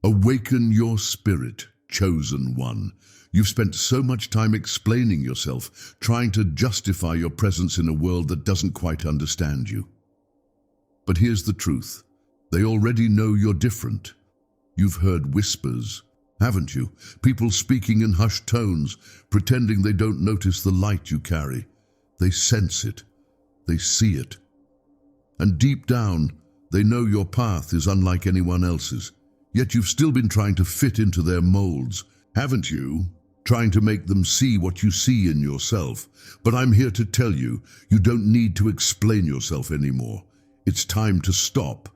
Awaken your spirit, chosen one. You've spent so much time explaining yourself, trying to justify your presence in a world that doesn't quite understand you. But here's the truth. They already know you're different. You've heard whispers, haven't you? People speaking in hushed tones, pretending they don't notice the light you carry. They sense it. They see it. And deep down, they know your path is unlike anyone else's. Yet you've still been trying to fit into their molds, haven't you? Trying to make them see what you see in yourself. But I'm here to tell you, you don't need to explain yourself anymore. It's time to stop.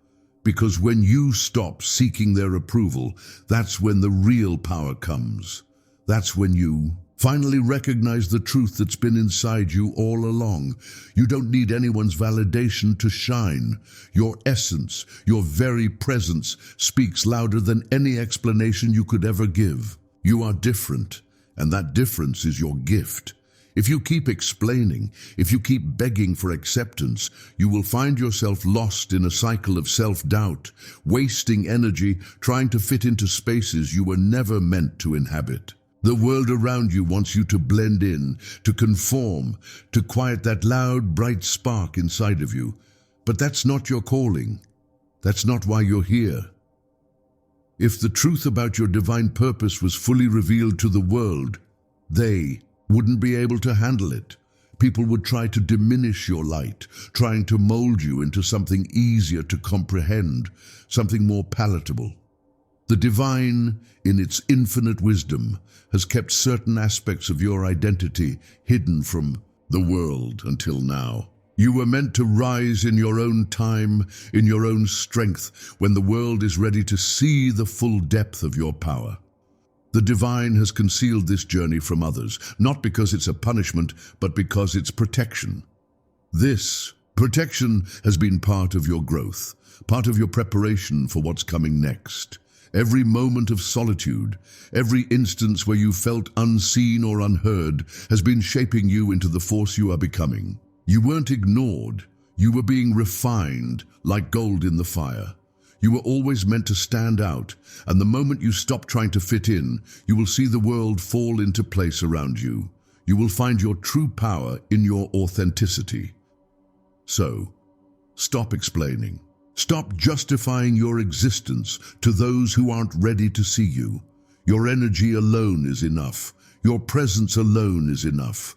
Because when you stop seeking their approval, that's when the real power comes. That's when you finally recognize the truth that's been inside you all along. You don't need anyone's validation to shine. Your essence, your very presence, speaks louder than any explanation you could ever give. You are different, and that difference is your gift. If you keep explaining, if you keep begging for acceptance, you will find yourself lost in a cycle of self-doubt, wasting energy trying to fit into spaces you were never meant to inhabit. The world around you wants you to blend in, to conform, to quiet that loud, bright spark inside of you. But that's not your calling. That's not why you're here. If the truth about your divine purpose was fully revealed to the world, they wouldn't be able to handle it. People would try to diminish your light, trying to mold you into something easier to comprehend, something more palatable. The divine, in its infinite wisdom, has kept certain aspects of your identity hidden from the world until now. You were meant to rise in your own time, in your own strength, when the world is ready to see the full depth of your power. The divine has concealed this journey from others, not because it's a punishment, but because it's protection. This protection has been part of your growth, part of your preparation for what's coming next. Every moment of solitude, every instance where you felt unseen or unheard, has been shaping you into the force you are becoming. You weren't ignored. You were being refined like gold in the fire. You were always meant to stand out, and the moment you stop trying to fit in, you will see the world fall into place around you. You will find your true power in your authenticity. So, stop explaining. Stop justifying your existence to those who aren't ready to see you. Your energy alone is enough. Your presence alone is enough.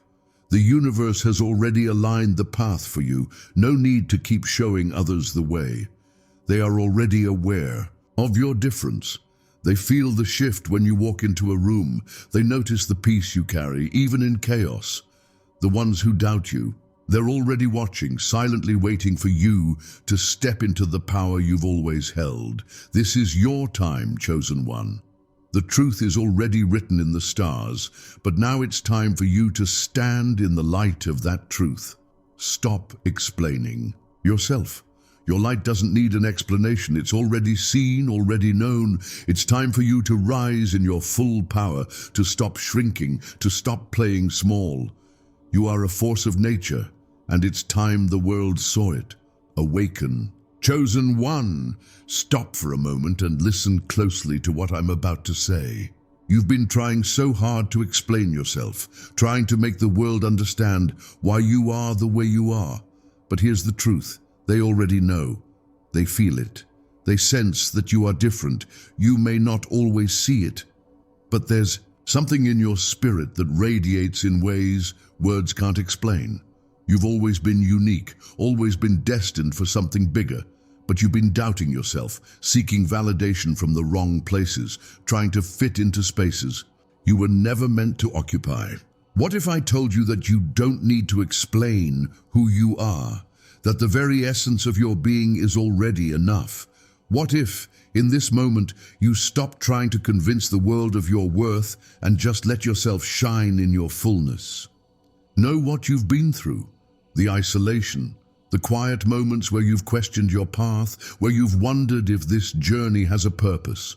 The universe has already aligned the path for you. No need to keep showing others the way. They are already aware of your difference. They feel the shift when you walk into a room. They notice the peace you carry, even in chaos. The ones who doubt you, they're already watching, silently waiting for you to step into the power you've always held. This is your time, chosen one. The truth is already written in the stars, but now it's time for you to stand in the light of that truth. Stop explaining yourself. Your light doesn't need an explanation. It's already seen, already known. It's time for you to rise in your full power, to stop shrinking, to stop playing small. You are a force of nature, and it's time the world saw it. Awaken. Chosen one, stop for a moment and listen closely to what I'm about to say. You've been trying so hard to explain yourself, trying to make the world understand why you are the way you are. But here's the truth. They already know. They feel it. They sense that you are different. You may not always see it, but there's something in your spirit that radiates in ways words can't explain. You've always been unique, always been destined for something bigger, but you've been doubting yourself, seeking validation from the wrong places, trying to fit into spaces you were never meant to occupy. What if I told you that you don't need to explain who you are? That the very essence of your being is already enough? What if, in this moment, you stop trying to convince the world of your worth and just let yourself shine in your fullness? Know what you've been through, the isolation, the quiet moments where you've questioned your path, where you've wondered if this journey has a purpose,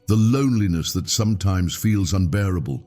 the loneliness that sometimes feels unbearable,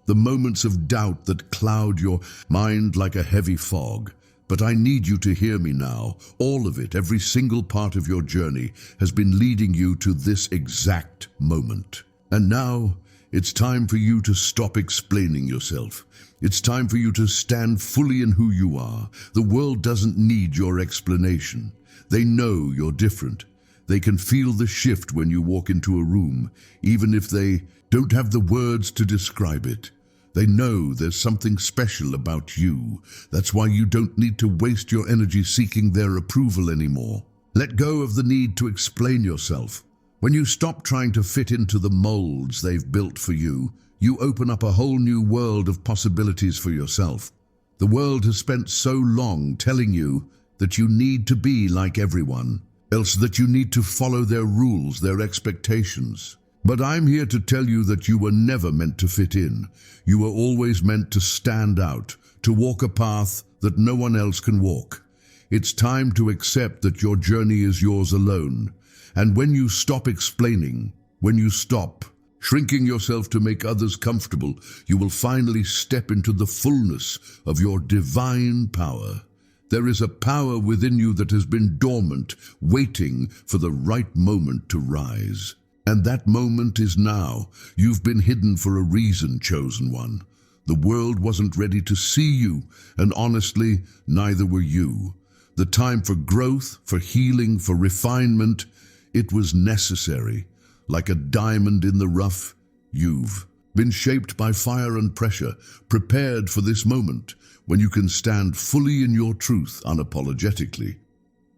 the moments of doubt that cloud your mind like a heavy fog. But I need you to hear me now. All of it, every single part of your journey has been leading you to this exact moment. And now, it's time for you to stop explaining yourself. It's time for you to stand fully in who you are. The world doesn't need your explanation. They know you're different. They can feel the shift when you walk into a room, even if they don't have the words to describe it. They know there's something special about you. That's why you don't need to waste your energy seeking their approval anymore. Let go of the need to explain yourself. When you stop trying to fit into the molds they've built for you, you open up a whole new world of possibilities for yourself. The world has spent so long telling you that you need to be like everyone, else that you need to follow their rules, their expectations. But I'm here to tell you that you were never meant to fit in. You were always meant to stand out, to walk a path that no one else can walk. It's time to accept that your journey is yours alone. And when you stop explaining, when you stop shrinking yourself to make others comfortable, you will finally step into the fullness of your divine power. There is a power within you that has been dormant, waiting for the right moment to rise. And that moment is now. You've been hidden for a reason, chosen one. The world wasn't ready to see you, and honestly, neither were you. The time for growth, for healing, for refinement, it was necessary. Like a diamond in the rough, you've been shaped by fire and pressure, prepared for this moment when you can stand fully in your truth unapologetically.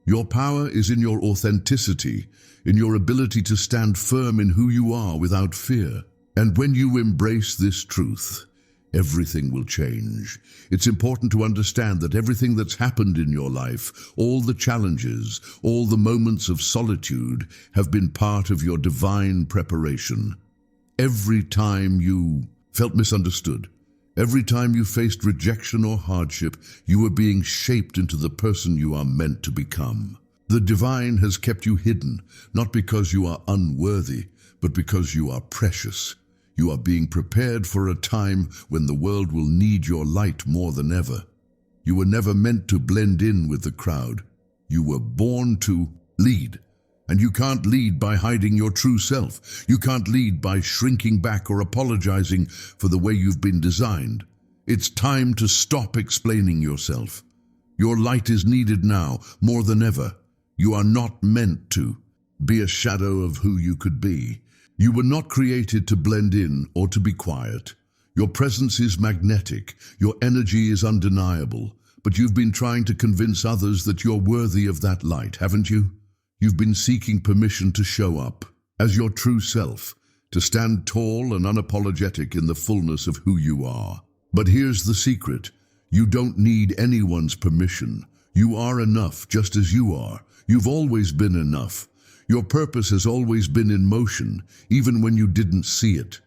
Your power is in your authenticity, in your ability to stand firm in who you are without fear. And when you embrace this truth, everything will change. It's important to understand that everything that's happened in your life, all the challenges, all the moments of solitude, have been part of your divine preparation. Every time you felt misunderstood, every time you faced rejection or hardship, you were being shaped into the person you are meant to become. The divine has kept you hidden, not because you are unworthy, but because you are precious. You are being prepared for a time when the world will need your light more than ever. You were never meant to blend in with the crowd. You were born to lead. And you can't lead by hiding your true self. You can't lead by shrinking back or apologizing for the way you've been designed. It's time to stop explaining yourself. Your light is needed now, more than ever. You are not meant to be a shadow of who you could be. You were not created to blend in or to be quiet. Your presence is magnetic. Your energy is undeniable. But you've been trying to convince others that you're worthy of that light, haven't you? You've been seeking permission to show up as your true self, to stand tall and unapologetic in the fullness of who you are. But here's the secret. You don't need anyone's permission. You are enough just as you are. You've always been enough. Your purpose has always been in motion, even when you didn't see it.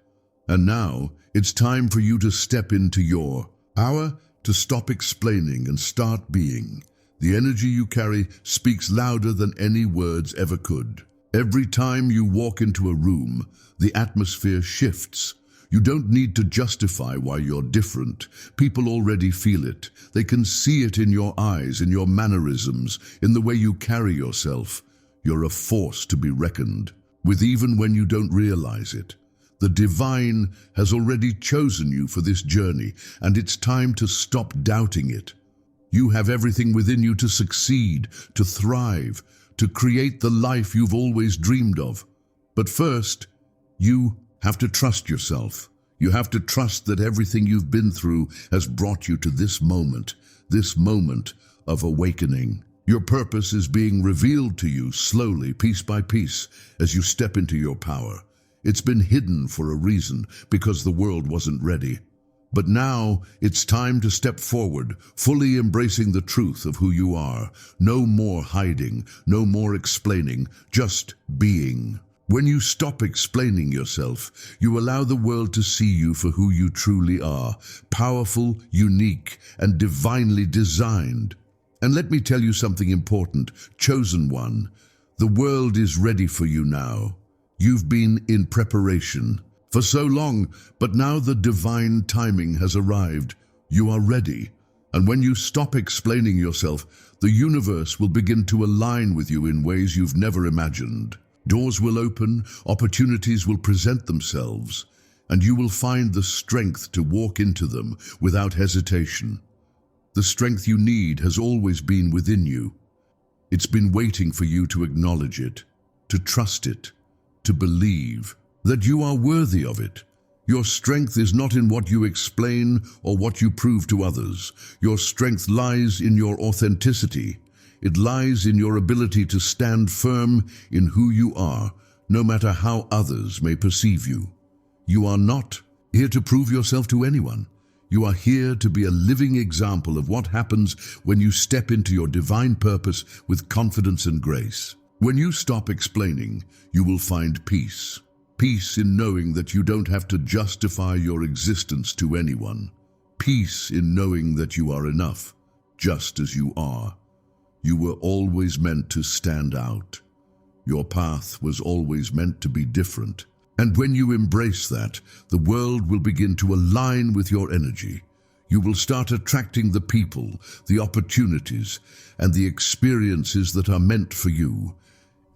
And now, it's time for you to step into your power, to stop explaining and start being. The energy you carry speaks louder than any words ever could. Every time you walk into a room, the atmosphere shifts. You don't need to justify why you're different. People already feel it. They can see it in your eyes, in your mannerisms, in the way you carry yourself. You're a force to be reckoned with even when you don't realize it. The divine has already chosen you for this journey, and it's time to stop doubting it. You have everything within you to succeed, to thrive, to create the life you've always dreamed of. But first, you have to trust yourself. You have to trust that everything you've been through has brought you to this moment of awakening. Your purpose is being revealed to you slowly, piece by piece, as you step into your power. It's been hidden for a reason, because the world wasn't ready. But now it's time to step forward, fully embracing the truth of who you are. No more hiding, no more explaining, just being. When you stop explaining yourself, you allow the world to see you for who you truly are, powerful, unique, and divinely designed. And let me tell you something important, chosen one. The world is ready for you now. You've been in preparation for so long, but now the divine timing has arrived. You are ready. And when you stop explaining yourself, the universe will begin to align with you in ways you've never imagined. Doors will open, opportunities will present themselves, and you will find the strength to walk into them without hesitation. The strength you need has always been within you. It's been waiting for you to acknowledge it, to trust it, to believe that you are worthy of it. Your strength is not in what you explain or what you prove to others. Your strength lies in your authenticity. It lies in your ability to stand firm in who you are, no matter how others may perceive you. You are not here to prove yourself to anyone. You are here to be a living example of what happens when you step into your divine purpose with confidence and grace. When you stop explaining, you will find peace. Peace in knowing that you don't have to justify your existence to anyone. Peace in knowing that you are enough, just as you are. You were always meant to stand out. Your path was always meant to be different. And when you embrace that, the world will begin to align with your energy. You will start attracting the people, the opportunities, and the experiences that are meant for you.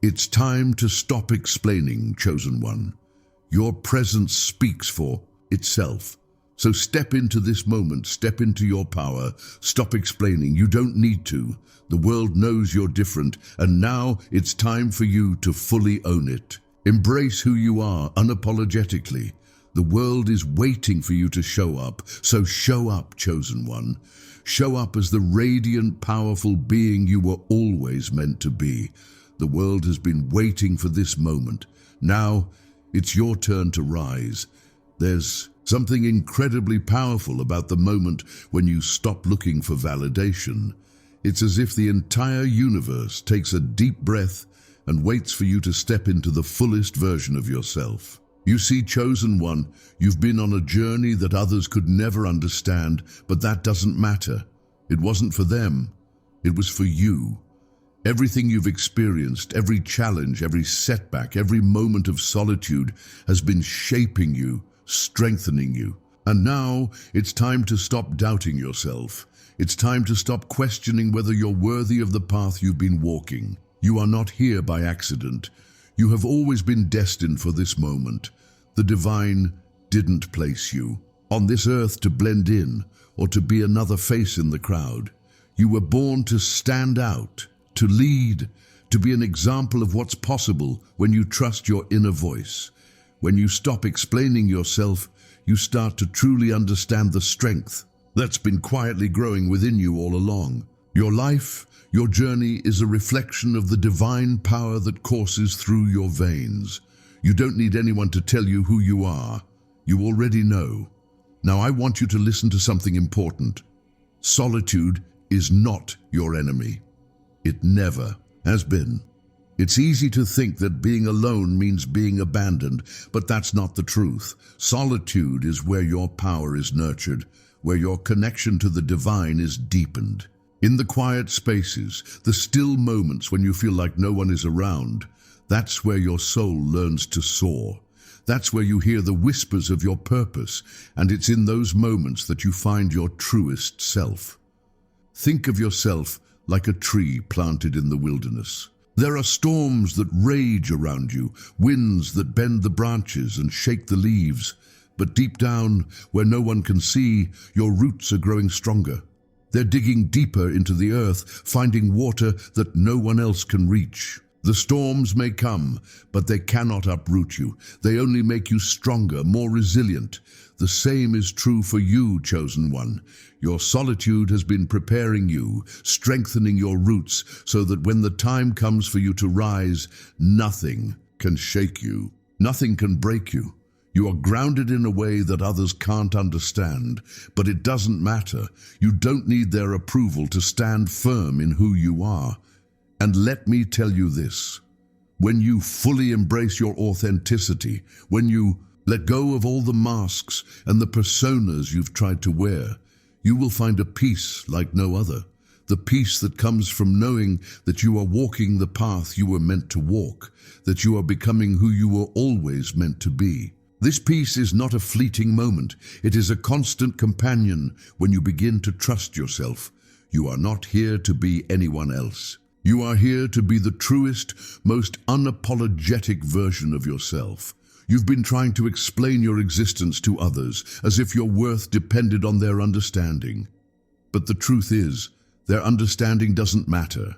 It's time to stop explaining, chosen one. Your presence speaks for itself. So step into this moment, step into your power. Stop explaining, you don't need to. The world knows you're different, and now it's time for you to fully own it. Embrace who you are unapologetically. The world is waiting for you to show up, so show up, chosen one. Show up as the radiant, powerful being you were always meant to be. The world has been waiting for this moment. Now, it's your turn to rise. There's something incredibly powerful about the moment when you stop looking for validation. It's as if the entire universe takes a deep breath and waits for you to step into the fullest version of yourself. You see, chosen one, you've been on a journey that others could never understand, but that doesn't matter. It wasn't for them. It was for you. Everything you've experienced, every challenge, every setback, every moment of solitude has been shaping you, strengthening you. And now it's time to stop doubting yourself. It's time to stop questioning whether you're worthy of the path you've been walking. You are not here by accident. You have always been destined for this moment. The divine didn't place you on this earth to blend in or to be another face in the crowd. You were born to stand out, to lead, to be an example of what's possible when you trust your inner voice. When you stop explaining yourself, you start to truly understand the strength that's been quietly growing within you all along. Your life, your journey is a reflection of the divine power that courses through your veins. You don't need anyone to tell you who you are. You already know. Now I want you to listen to something important. Solitude is not your enemy. It never has been. It's easy to think that being alone means being abandoned, but that's not the truth. Solitude is where your power is nurtured, where your connection to the divine is deepened. In the quiet spaces, the still moments when you feel like no one is around, that's where your soul learns to soar. That's where you hear the whispers of your purpose, and it's in those moments that you find your truest self. Think of yourself like a tree planted in the wilderness. There are storms that rage around you, winds that bend the branches and shake the leaves. But deep down, where no one can see, your roots are growing stronger. They're digging deeper into the earth, finding water that no one else can reach. The storms may come, but they cannot uproot you. They only make you stronger, more resilient. The same is true for you, chosen one. Your solitude has been preparing you, strengthening your roots, so that when the time comes for you to rise, nothing can shake you. Nothing can break you. You are grounded in a way that others can't understand, but it doesn't matter. You don't need their approval to stand firm in who you are. And let me tell you this, when you fully embrace your authenticity, when you let go of all the masks and the personas you've tried to wear, you will find a peace like no other. The peace that comes from knowing that you are walking the path you were meant to walk, that you are becoming who you were always meant to be. This peace is not a fleeting moment. It is a constant companion when you begin to trust yourself. You are not here to be anyone else. You are here to be the truest, most unapologetic version of yourself. You've been trying to explain your existence to others as if your worth depended on their understanding. But the truth is, their understanding doesn't matter.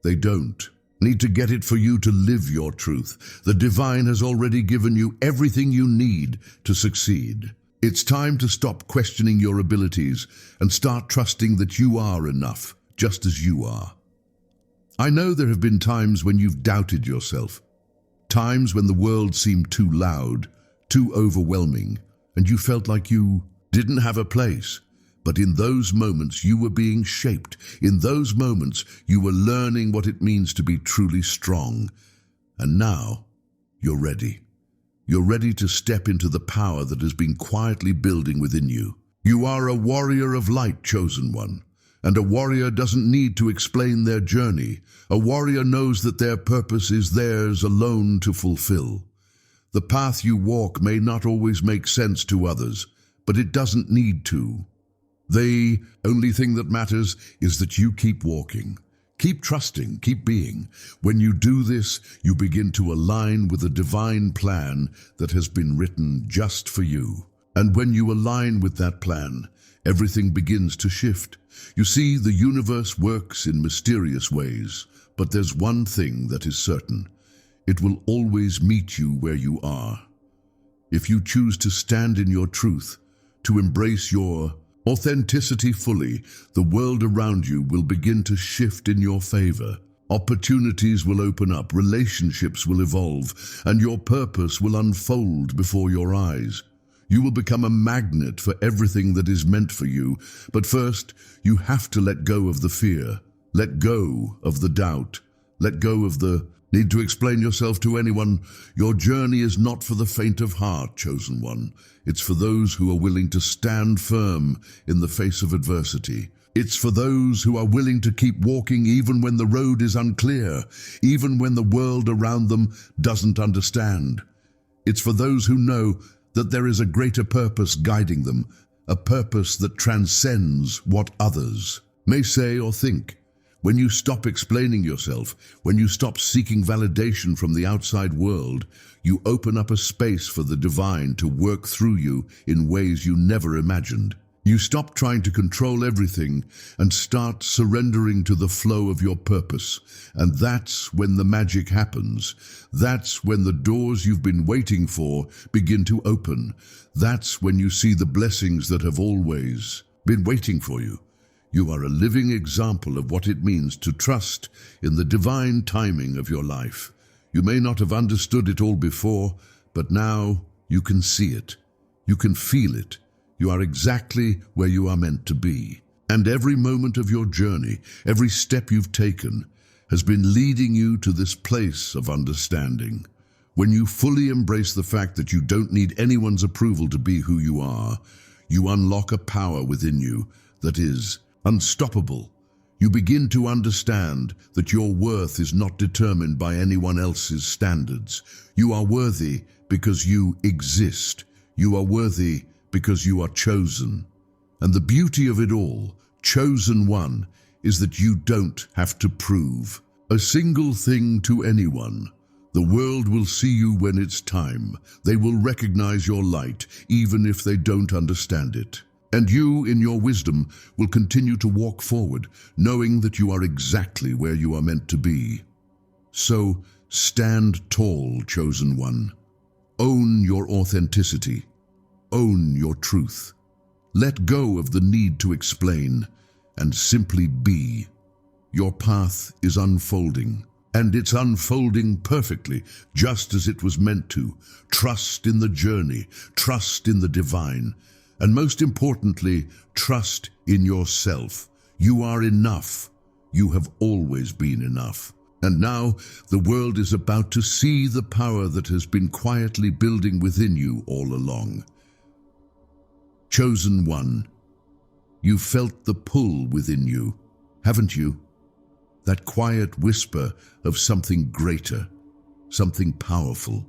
They don't need to get it for you to live your truth. The divine has already given you everything you need to succeed. It's time to stop questioning your abilities and start trusting that you are enough, just as you are. I know there have been times when you've doubted yourself, times when the world seemed too loud, too overwhelming, and you felt like you didn't have a place. But in those moments, you were being shaped. In those moments, you were learning what it means to be truly strong. And now, you're ready. You're ready to step into the power that has been quietly building within you. You are a warrior of light, chosen one. And a warrior doesn't need to explain their journey. A warrior knows that their purpose is theirs alone to fulfill. The path you walk may not always make sense to others, but it doesn't need to. The only thing that matters is that you keep walking, keep trusting, keep being. When you do this, you begin to align with a divine plan that has been written just for you. And when you align with that plan, everything begins to shift. You see, the universe works in mysterious ways, but there's one thing that is certain. It will always meet you where you are. If you choose to stand in your truth, to embrace your authenticity fully, the world around you will begin to shift in your favor. Opportunities will open up, relationships will evolve, and your purpose will unfold before your eyes. You will become a magnet for everything that is meant for you. But first, you have to let go of the fear. Let go of the doubt. Let go of the need to explain yourself to anyone. Your journey is not for the faint of heart, chosen one. It's for those who are willing to stand firm in the face of adversity. It's for those who are willing to keep walking even when the road is unclear, even when the world around them doesn't understand. It's for those who know that there is a greater purpose guiding them, a purpose that transcends what others may say or think. When you stop explaining yourself, when you stop seeking validation from the outside world, you open up a space for the divine to work through you in ways you never imagined. You stop trying to control everything and start surrendering to the flow of your purpose. And that's when the magic happens. That's when the doors you've been waiting for begin to open. That's when you see the blessings that have always been waiting for you. You are a living example of what it means to trust in the divine timing of your life. You may not have understood it all before, but now you can see it. You can feel it. You are exactly where you are meant to be. And every moment of your journey, every step you've taken, has been leading you to this place of understanding. When you fully embrace the fact that you don't need anyone's approval to be who you are, you unlock a power within you that is unstoppable. You begin to understand that your worth is not determined by anyone else's standards. You are worthy because you exist. You are worthy because you are chosen. And the beauty of it all, chosen one, is that you don't have to prove a single thing to anyone. The world will see you when it's time. They will recognize your light, even if they don't understand it. And you, in your wisdom, will continue to walk forward, knowing that you are exactly where you are meant to be. So, stand tall, chosen one. Own your authenticity. Own your truth. Let go of the need to explain and simply be. Your path is unfolding, and it's unfolding perfectly, just as it was meant to. Trust in the journey, trust in the divine, and most importantly, trust in yourself. You are enough. You have always been enough. And now the world is about to see the power that has been quietly building within you all along. Chosen one, you felt the pull within you, haven't you? That quiet whisper of something greater, something powerful.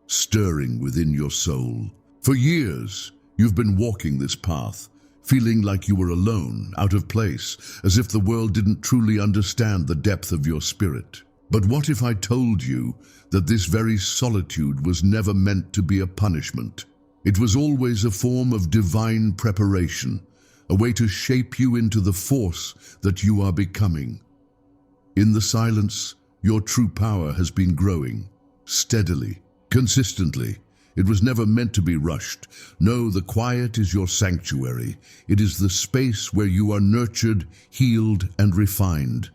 stirring within your soul. For years, you've been walking this path, feeling like you were alone, out of place, as if the world didn't truly understand the depth of your spirit. But what if I told you that this very solitude was never meant to be a punishment? It was always a form of divine preparation, a way to shape you into the force that you are becoming. In the silence, your true power has been growing, steadily, consistently. It was never meant to be rushed. No, the quiet is your sanctuary. It is the space where you are nurtured, healed, and refined.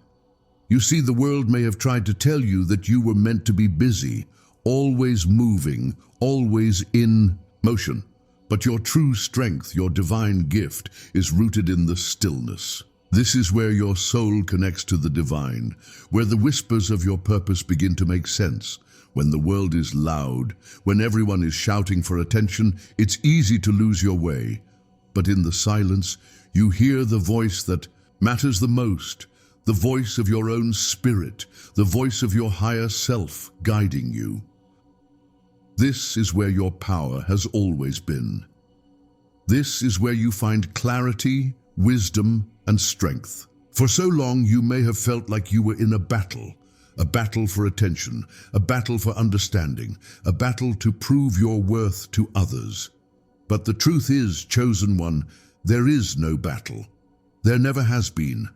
You see, the world may have tried to tell you that you were meant to be busy, always moving, always in motion. But your true strength, your divine gift, is rooted in the stillness. This is where your soul connects to the divine, where the whispers of your purpose begin to make sense. When the world is loud, when everyone is shouting for attention, it's easy to lose your way. But in the silence, you hear the voice that matters the most, the voice of your own spirit, the voice of your higher self guiding you. This is where your power has always been. This is where you find clarity, wisdom, and strength. For so long, you may have felt like you were in a battle for attention, a battle for understanding, a battle to prove your worth to others. But the truth is, chosen one, there is no battle. There never has been.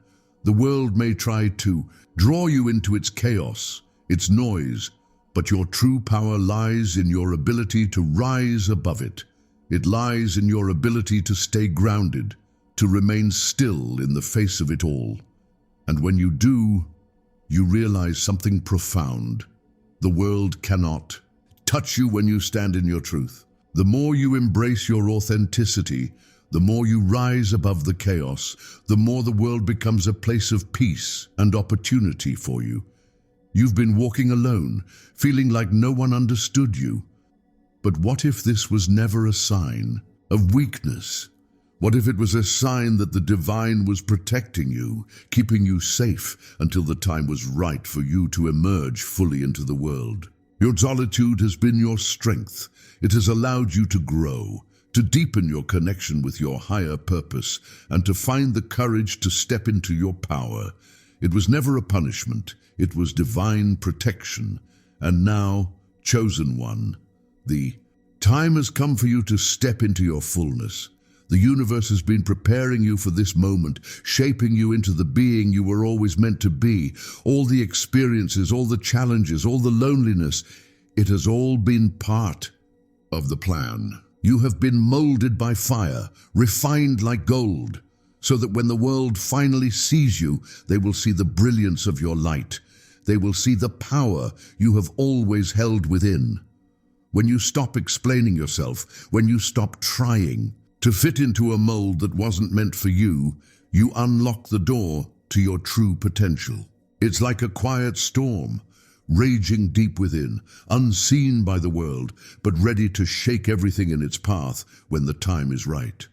The world may try to draw you into its chaos, its noise, but your true power lies in your ability to rise above it. It lies in your ability to stay grounded, to remain still in the face of it all. And when you do, you realize something profound. The world cannot touch you when you stand in your truth. The more you embrace your authenticity, the more you rise above the chaos, the more the world becomes a place of peace and opportunity for you. You've been walking alone, feeling like no one understood you. But what if this was never a sign of weakness? What if it was a sign that the divine was protecting you, keeping you safe until the time was right for you to emerge fully into the world? Your solitude has been your strength. It has allowed you to grow, to deepen your connection with your higher purpose, and to find the courage to step into your power. It was never a punishment. It was divine protection. And now, chosen one, the time has come for you to step into your fullness. The universe has been preparing you for this moment, shaping you into the being you were always meant to be. All the experiences, all the challenges, all the loneliness, it has all been part of the plan. You have been molded by fire, refined like gold, so that when the world finally sees you, they will see the brilliance of your light. They will see the power you have always held within. When you stop explaining yourself, when you stop trying to fit into a mold that wasn't meant for you, you unlock the door to your true potential. It's like a quiet storm, raging deep within, unseen by the world, but ready to shake everything in its path when the time is right.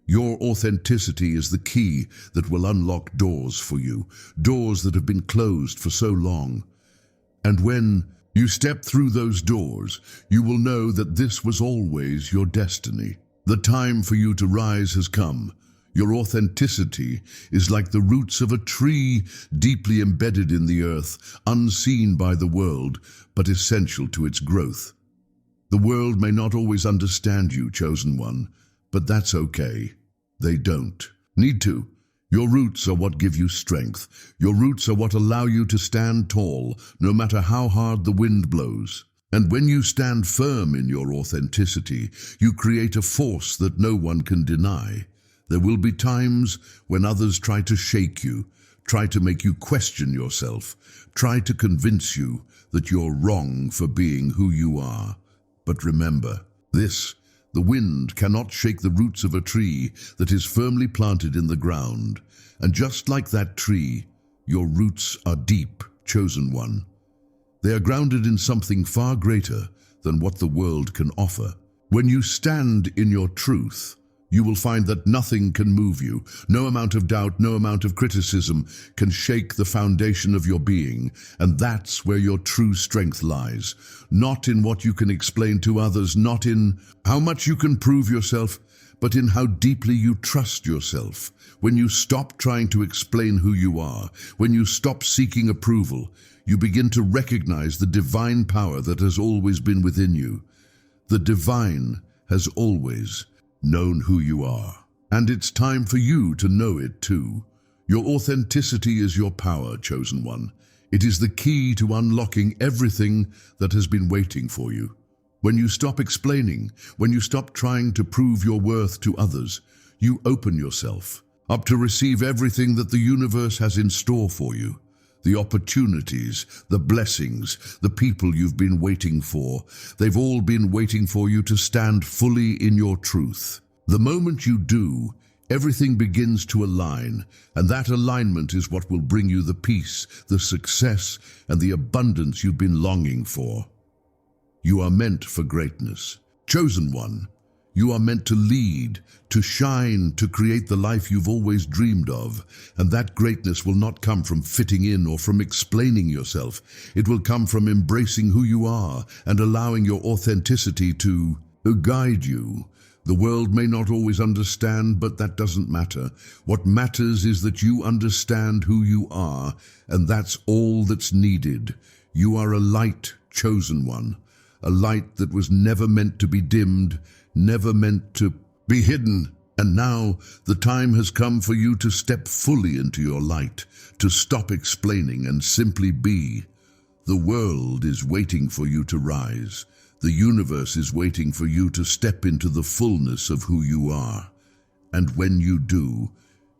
Your authenticity is the key that will unlock doors for you, doors that have been closed for so long. And when you step through those doors, you will know that this was always your destiny. The time for you to rise has come. Your authenticity is like the roots of a tree deeply embedded in the earth, unseen by the world, but essential to its growth. The world may not always understand you, chosen one, but that's okay. They don't need to. Your roots are what give you strength. Your roots are what allow you to stand tall, no matter how hard the wind blows. And when you stand firm in your authenticity, you create a force that no one can deny. There will be times when others try to shake you, try to make you question yourself, try to convince you that you're wrong for being who you are. But remember, the wind cannot shake the roots of a tree that is firmly planted in the ground. And just like that tree, your roots are deep, chosen one. They are grounded in something far greater than what the world can offer. When you stand in your truth, you will find that nothing can move you. No amount of doubt, no amount of criticism can shake the foundation of your being. And that's where your true strength lies. Not in what you can explain to others, not in how much you can prove yourself, but in how deeply you trust yourself. When you stop trying to explain who you are, when you stop seeking approval, you begin to recognize the divine power that has always been within you. The divine has always known who you are. And it's time for you to know it too. Your authenticity is your power, chosen one. It is the key to unlocking everything that has been waiting for you. When you stop explaining, when you stop trying to prove your worth to others, you open yourself up to receive everything that the universe has in store for you. The opportunities, the blessings, the people you've been waiting for. They've all been waiting for you to stand fully in your truth. The moment you do, everything begins to align, and that alignment is what will bring you the peace, the success, and the abundance you've been longing for. You are meant for greatness. Chosen one, you are meant to lead, to shine, to create the life you've always dreamed of. And that greatness will not come from fitting in or from explaining yourself. It will come from embracing who you are and allowing your authenticity to guide you. The world may not always understand, but that doesn't matter. What matters is that you understand who you are, and that's all that's needed. You are a light, chosen one. A light that was never meant to be dimmed, never meant to be hidden. And now the time has come for you to step fully into your light, to stop explaining and simply be. The world is waiting for you to rise. The universe is waiting for you to step into the fullness of who you are. And when you do,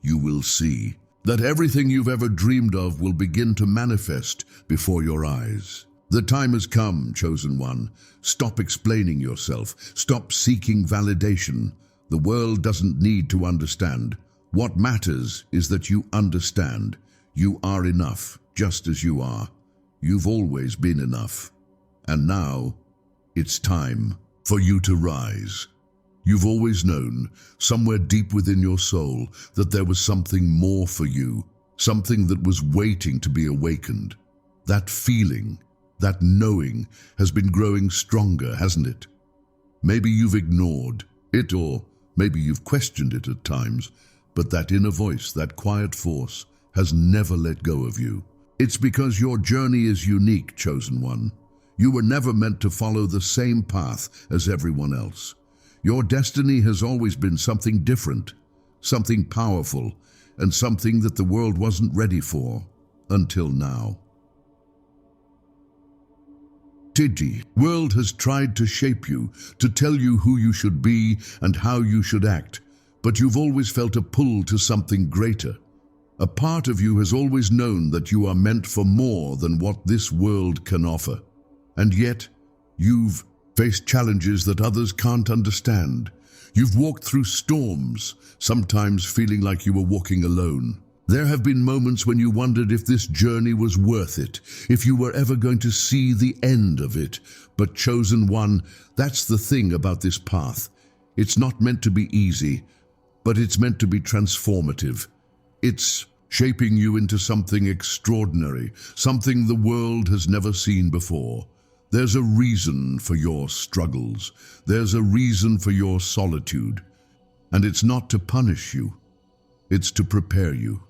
you will see that everything you've ever dreamed of will begin to manifest before your eyes. The time has come, chosen one. Stop explaining yourself. Stop seeking validation. The world doesn't need to understand. What matters is that you understand. You are enough, just as you are. You've always been enough. And now, it's time for you to rise. You've always known, somewhere deep within your soul, that there was something more for you, something that was waiting to be awakened. That feeling, that knowing has been growing stronger, hasn't it? Maybe you've ignored it, or maybe you've questioned it at times, but that inner voice, that quiet force, has never let go of you. It's because your journey is unique, chosen one. You were never meant to follow the same path as everyone else. Your destiny has always been something different, something powerful, and something that the world wasn't ready for until now. The world has tried to shape you, to tell you who you should be and how you should act, but you've always felt a pull to something greater. A part of you has always known that you are meant for more than what this world can offer. And yet, you've faced challenges that others can't understand. You've walked through storms, sometimes feeling like you were walking alone. There have been moments when you wondered if this journey was worth it, if you were ever going to see the end of it. But chosen one, that's the thing about this path. It's not meant to be easy, but it's meant to be transformative. It's shaping you into something extraordinary, something the world has never seen before. There's a reason for your struggles. There's a reason for your solitude. And it's not to punish you. It's to prepare you.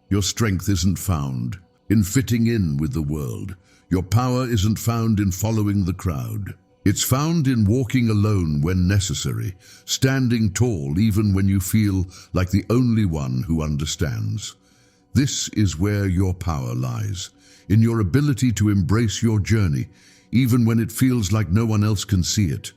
Your strength isn't found in fitting in with the world. Your power isn't found in following the crowd. It's found in walking alone when necessary, standing tall even when you feel like the only one who understands. This is where your power lies, in your ability to embrace your journey, even when it feels like no one else can see it.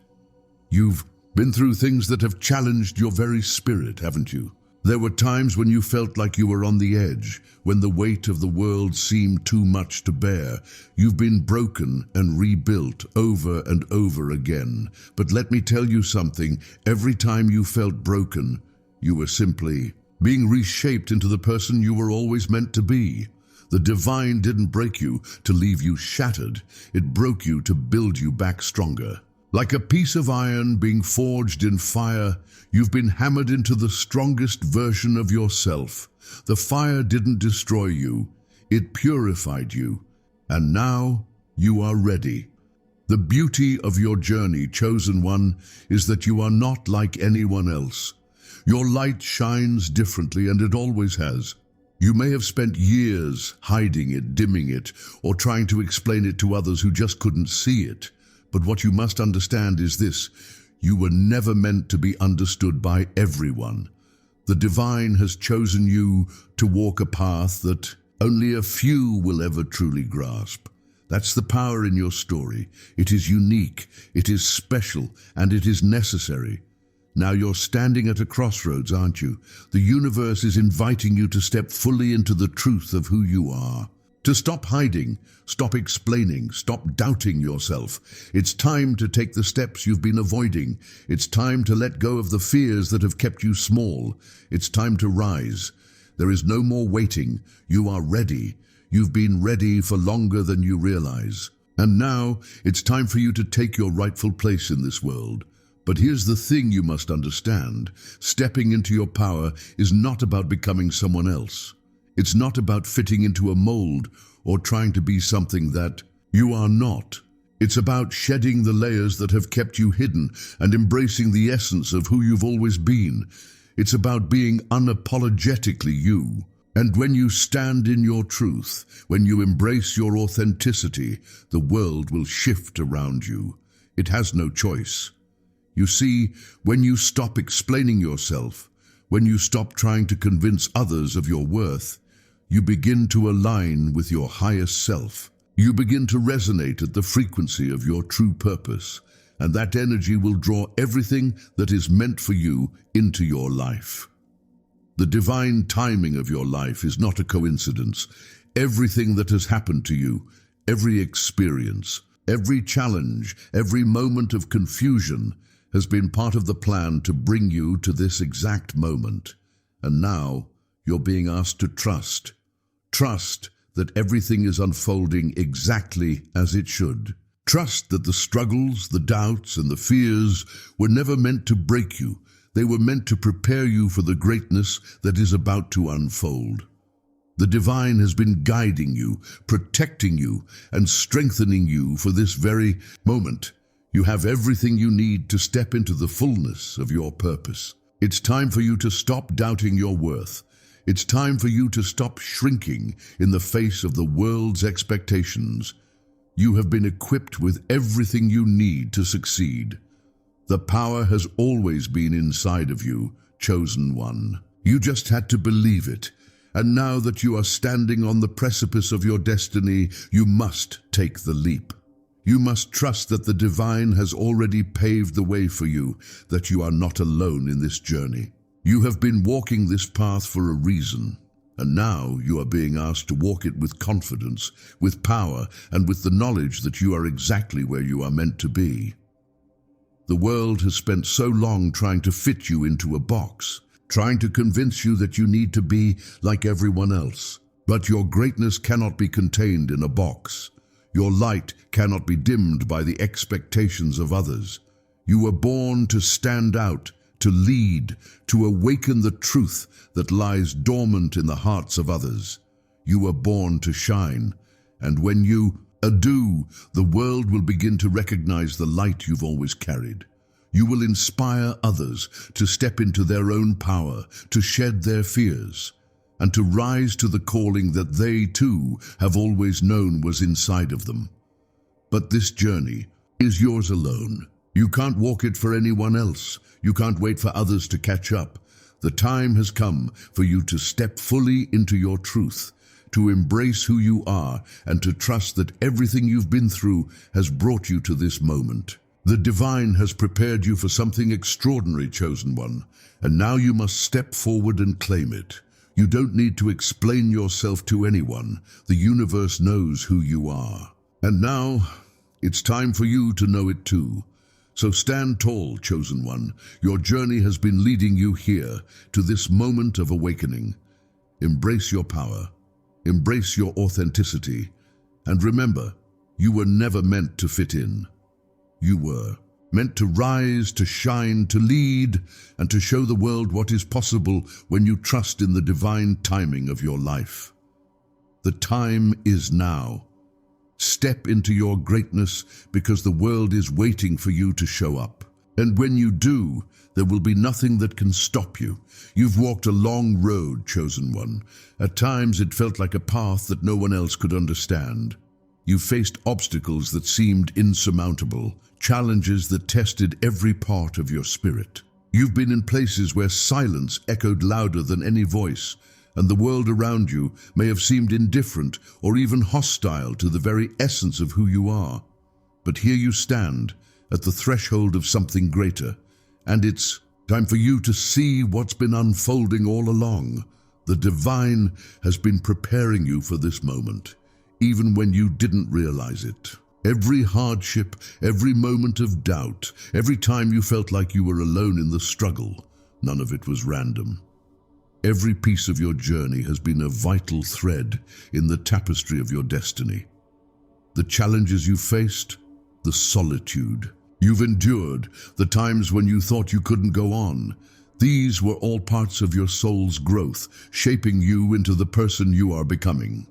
You've been through things that have challenged your very spirit, haven't you? There were times when you felt like you were on the edge, when the weight of the world seemed too much to bear. You've been broken and rebuilt over and over again. But let me tell you something, every time you felt broken, you were simply being reshaped into the person you were always meant to be. The divine didn't break you to leave you shattered. It broke you to build you back stronger. Like a piece of iron being forged in fire, you've been hammered into the strongest version of yourself. The fire didn't destroy you, it purified you, and now you are ready. The beauty of your journey, chosen one, is that you are not like anyone else. Your light shines differently, and it always has. You may have spent years hiding it, dimming it, or trying to explain it to others who just couldn't see it. But what you must understand is this: you were never meant to be understood by everyone. The divine has chosen you to walk a path that only a few will ever truly grasp. That's the power in your story. It is unique, it is special, and it is necessary. Now you're standing at a crossroads, aren't you? The universe is inviting you to step fully into the truth of who you are. To stop hiding, stop explaining, stop doubting yourself. It's time to take the steps you've been avoiding. It's time to let go of the fears that have kept you small. It's time to rise. There is no more waiting. You are ready. You've been ready for longer than you realize. And now it's time for you to take your rightful place in this world. But here's the thing you must understand. Stepping into your power is not about becoming someone else. It's not about fitting into a mold or trying to be something that you are not. It's about shedding the layers that have kept you hidden and embracing the essence of who you've always been. It's about being unapologetically you. And when you stand in your truth, when you embrace your authenticity, the world will shift around you. It has no choice. You see, when you stop explaining yourself, when you stop trying to convince others of your worth, you begin to align with your highest self. You begin to resonate at the frequency of your true purpose, and that energy will draw everything that is meant for you into your life. The divine timing of your life is not a coincidence. Everything that has happened to you, every experience, every challenge, every moment of confusion has been part of the plan to bring you to this exact moment. And now you're being asked to trust. Trust that everything is unfolding exactly as it should. Trust that the struggles, the doubts, and the fears were never meant to break you. They were meant to prepare you for the greatness that is about to unfold. The divine has been guiding you, protecting you, and strengthening you for this very moment. You have everything you need to step into the fullness of your purpose. It's time for you to stop doubting your worth. It's time for you to stop shrinking in the face of the world's expectations. You have been equipped with everything you need to succeed. The power has always been inside of you, chosen one. You just had to believe it. And now that you are standing on the precipice of your destiny, you must take the leap. You must trust that the divine has already paved the way for you, that you are not alone in this journey. You have been walking this path for a reason, and now you are being asked to walk it with confidence, with power, and with the knowledge that you are exactly where you are meant to be. The world has spent so long trying to fit you into a box, trying to convince you that you need to be like everyone else. But your greatness cannot be contained in a box. Your light cannot be dimmed by the expectations of others. You were born to stand out, to lead, to awaken the truth that lies dormant in the hearts of others. You were born to shine, and when you do, the world will begin to recognize the light you've always carried. You will inspire others to step into their own power, to shed their fears, and to rise to the calling that they too have always known was inside of them. But this journey is yours alone. You can't walk it for anyone else. You can't wait for others to catch up. The time has come for you to step fully into your truth, to embrace who you are, and to trust that everything you've been through has brought you to this moment. The divine has prepared you for something extraordinary, chosen one, and now you must step forward and claim it. You don't need to explain yourself to anyone. The universe knows who you are. And now, it's time for you to know it too. So stand tall, chosen one. Your journey has been leading you here, to this moment of awakening. Embrace your power. Embrace your authenticity. And remember, you were never meant to fit in. You were meant to rise, to shine, to lead, and to show the world what is possible when you trust in the divine timing of your life. The time is now. Step into your greatness because the world is waiting for you to show up. And when you do, there will be nothing that can stop you. You've walked a long road, chosen one. At times it felt like a path that no one else could understand. You faced obstacles that seemed insurmountable, challenges that tested every part of your spirit. You've been in places where silence echoed louder than any voice, and the world around you may have seemed indifferent or even hostile to the very essence of who you are. But here you stand, at the threshold of something greater, and it's time for you to see what's been unfolding all along. The divine has been preparing you for this moment, even when you didn't realize it. Every hardship, every moment of doubt, every time you felt like you were alone in the struggle, none of it was random. Every piece of your journey has been a vital thread in the tapestry of your destiny. The challenges you faced, the solitude you've endured, the times when you thought you couldn't go on, these were all parts of your soul's growth, shaping you into the person you are becoming.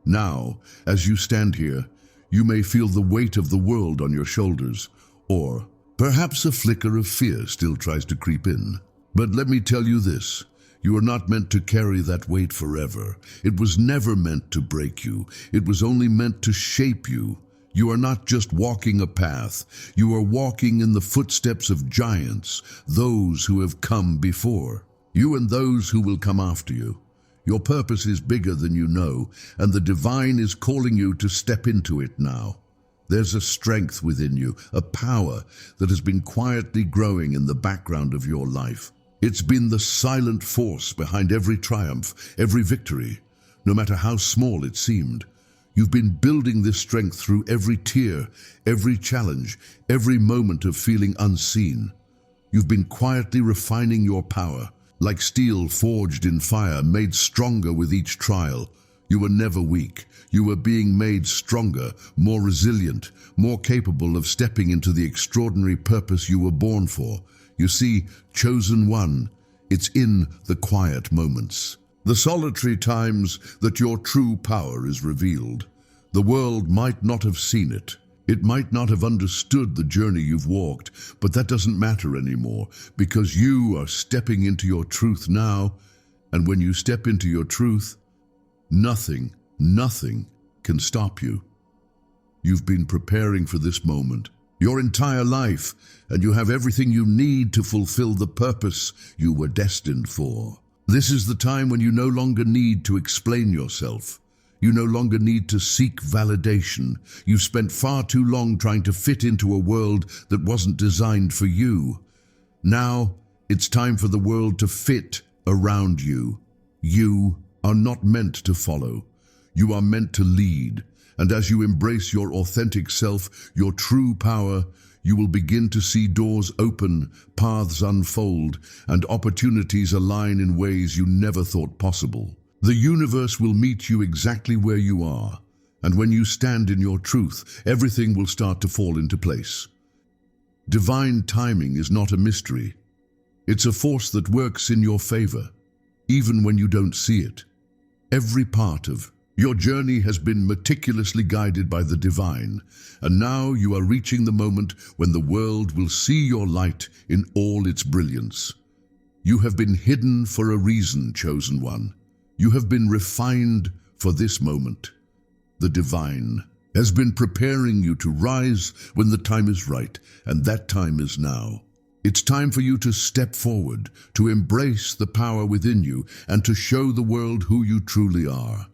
Now, as you stand here, you may feel the weight of the world on your shoulders, or perhaps a flicker of fear still tries to creep in. But let me tell you this. You are not meant to carry that weight forever. It was never meant to break you. It was only meant to shape you. You are not just walking a path. You are walking in the footsteps of giants, those who have come before. You and those who will come after you. Your purpose is bigger than you know, and the divine is calling you to step into it now. There's a strength within you, a power that has been quietly growing in the background of your life. It's been the silent force behind every triumph, every victory, no matter how small it seemed. You've been building this strength through every tear, every challenge, every moment of feeling unseen. You've been quietly refining your power, like steel forged in fire, made stronger with each trial. You were never weak. You were being made stronger, more resilient, more capable of stepping into the extraordinary purpose you were born for. You see, chosen one, it's in the quiet moments, the solitary times that your true power is revealed. The world might not have seen it. It might not have understood the journey you've walked, but that doesn't matter anymore, because you are stepping into your truth now, and when you step into your truth, nothing can stop you. You've been preparing for this moment your entire life, and you have everything you need to fulfill the purpose you were destined for. This is the time when you no longer need to explain yourself. You no longer need to seek validation. You've spent far too long trying to fit into a world that wasn't designed for you. Now, it's time for the world to fit around you. You are not meant to follow. You are meant to lead. And as you embrace your authentic self, your true power, you will begin to see doors open, paths unfold, and opportunities align in ways you never thought possible. The universe will meet you exactly where you are, and when you stand in your truth, everything will start to fall into place. Divine timing is not a mystery. It's a force that works in your favor, even when you don't see it. Every part of your journey has been meticulously guided by the divine, and now you are reaching the moment when the world will see your light in all its brilliance. You have been hidden for a reason, chosen one. You have been refined for this moment. The divine has been preparing you to rise when the time is right, and that time is now. It's time for you to step forward, to embrace the power within you, and to show the world who you truly are.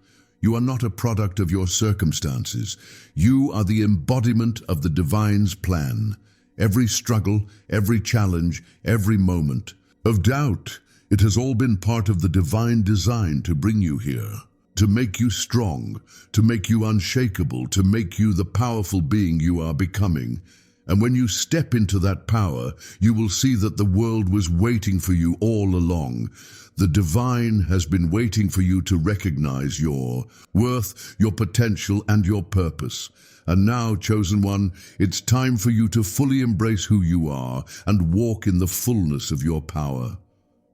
You are not a product of your circumstances. You are the embodiment of the divine's plan. Every struggle, every challenge, every moment of doubt, it has all been part of the divine design to bring you here, to make you strong, to make you unshakable, to make you the powerful being you are becoming. And when you step into that power, you will see that the world was waiting for you all along. The divine has been waiting for you to recognize your worth, your potential, and your purpose. And now, chosen one, it's time for you to fully embrace who you are and walk in the fullness of your power.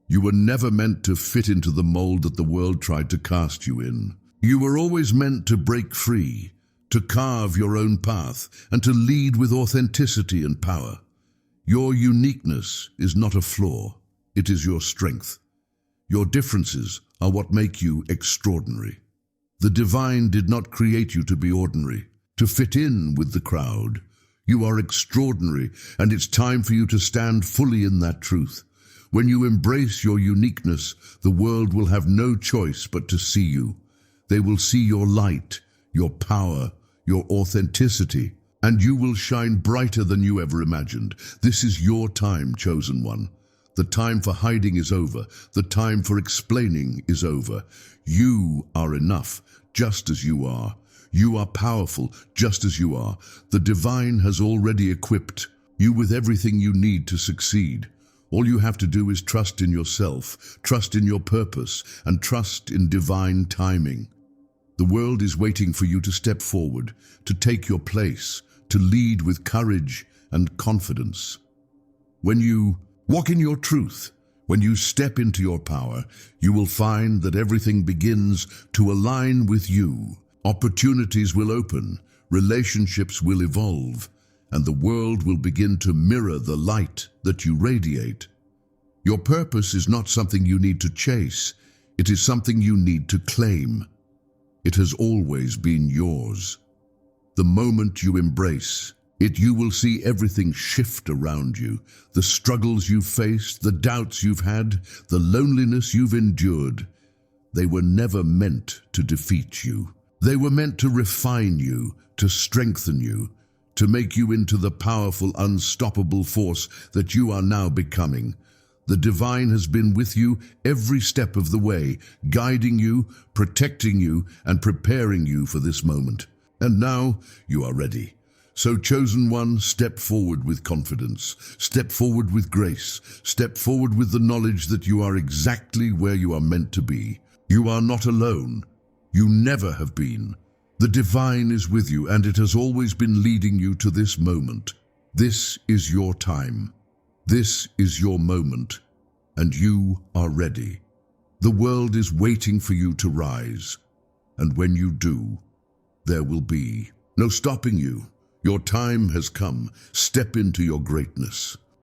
You were never meant to fit into the mold that the world tried to cast you in. You were always meant to break free, to carve your own path, and to lead with authenticity and power. Your uniqueness is not a flaw, it is your strength. Your differences are what make you extraordinary. The divine did not create you to be ordinary, to fit in with the crowd. You are extraordinary, and it's time for you to stand fully in that truth. When you embrace your uniqueness, the world will have no choice but to see you. They will see your light, your power, your authenticity, and you will shine brighter than you ever imagined. This is your time, chosen one. The time for hiding is over. The time for explaining is over. You are enough, just as you are. You are powerful, just as you are. The divine has already equipped you with everything you need to succeed. All you have to do is trust in yourself, trust in your purpose, and trust in divine timing. The world is waiting for you to step forward, to take your place, to lead with courage and confidence. When you walk in your truth, when you step into your power, you will find that everything begins to align with you. Opportunities will open, relationships will evolve, and the world will begin to mirror the light that you radiate. Your purpose is not something you need to chase, it is something you need to claim. It has always been yours. The moment you embrace it, you will see everything shift around you. The struggles you've faced, the doubts you've had, the loneliness you've endured. They were never meant to defeat you. They were meant to refine you, to strengthen you, to make you into the powerful, unstoppable force that you are now becoming. The divine has been with you every step of the way, guiding you, protecting you, and preparing you for this moment. And now you are ready. So, chosen one, step forward with confidence, step forward with grace, step forward with the knowledge that you are exactly where you are meant to be. You are not alone. You never have been. The divine is with you, and it has always been leading you to this moment. This is your time. This is your moment, and you are ready. The world is waiting for you to rise, and when you do, there will be no stopping you. Your time has come. Step into your greatness.